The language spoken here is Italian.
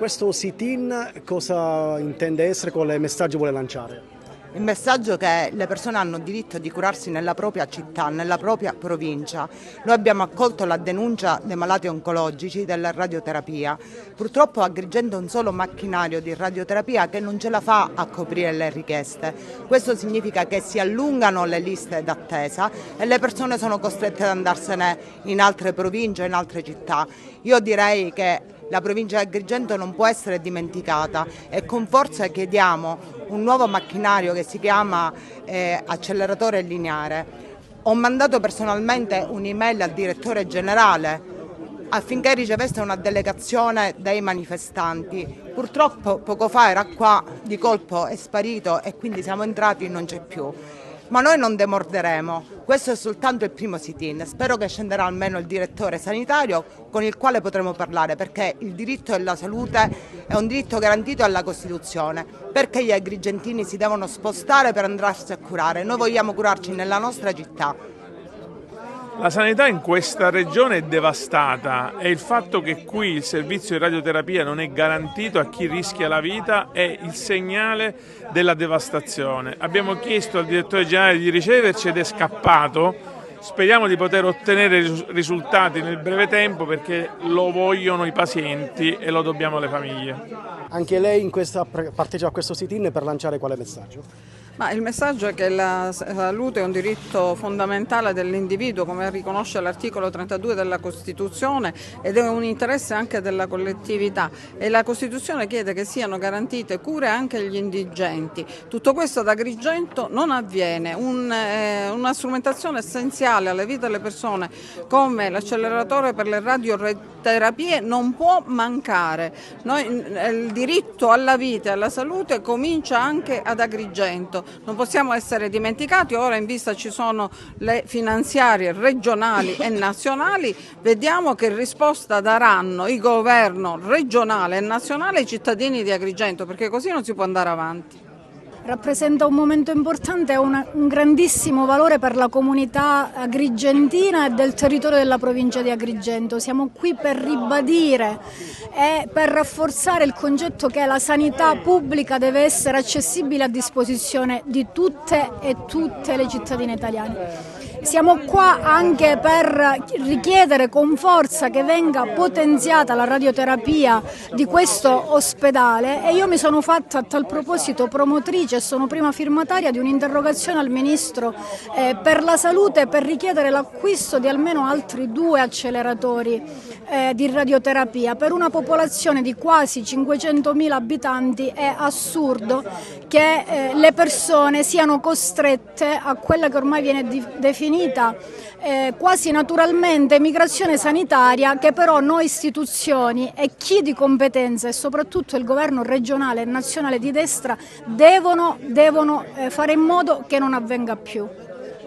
Questo sit-in cosa intende essere, quale messaggio vuole lanciare? Il messaggio che le persone hanno diritto di curarsi nella propria città, nella propria provincia. Noi abbiamo accolto la denuncia dei malati oncologici della radioterapia. Purtroppo Agrigento è un solo macchinario di radioterapia che non ce la fa a coprire le richieste. Questo significa che si allungano le liste d'attesa e le persone sono costrette ad andarsene in altre province, in altre città. Io direi che la provincia di Agrigento non può essere dimenticata e con forza chiediamo un nuovo macchinario che si chiama acceleratore lineare. Ho mandato personalmente un'email al direttore generale affinché ricevesse una delegazione dai manifestanti. Purtroppo poco fa era qua, di colpo è sparito e quindi siamo entrati e non c'è più. Ma noi non demorderemo, questo è soltanto il primo sit-in, spero che scenderà almeno il direttore sanitario con il quale potremo parlare, perché il diritto alla salute è un diritto garantito dalla Costituzione, perché gli agrigentini si devono spostare per andarsi a curare, noi vogliamo curarci nella nostra città. La sanità in questa regione è devastata e il fatto che qui il servizio di radioterapia non è garantito a chi rischia la vita è il segnale della devastazione. Abbiamo chiesto al direttore generale di riceverci ed è scappato. Speriamo di poter ottenere risultati nel breve tempo perché lo vogliono i pazienti e lo dobbiamo alle famiglie. Anche lei partecipa a questo sit-in per lanciare quale messaggio? Ma il messaggio è che la salute è un diritto fondamentale dell'individuo, come riconosce l'articolo 32 della Costituzione, ed è un interesse anche della collettività e la Costituzione chiede che siano garantite cure anche agli indigenti. Tutto questo ad Agrigento non avviene. Una strumentazione essenziale alla vita delle persone come l'acceleratore per le radioterapie non può mancare. Il diritto alla vita e alla salute comincia anche ad Agrigento. Non possiamo essere dimenticati, ora in vista ci sono le finanziarie regionali e nazionali, vediamo che risposta daranno il governo regionale e nazionale ai cittadini di Agrigento, perché così non si può andare avanti. Rappresenta un momento importante e un grandissimo valore per la comunità agrigentina e del territorio della provincia di Agrigento. Siamo qui per ribadire e per rafforzare il concetto che la sanità pubblica deve essere accessibile a disposizione di tutte e tutte le cittadine italiane. Siamo qua anche per richiedere con forza che venga potenziata la radioterapia di questo ospedale e io mi sono fatta a tal proposito promotrice e sono prima firmataria di un'interrogazione al Ministro per la Salute per richiedere l'acquisto di almeno altri 2 acceleratori di radioterapia. Per una popolazione di quasi 500.000 abitanti è assurdo che le persone siano costrette a quella che ormai viene definita quasi naturalmente migrazione sanitaria, che però noi istituzioni e chi di competenza e soprattutto il governo regionale e nazionale di destra devono fare in modo che non avvenga più.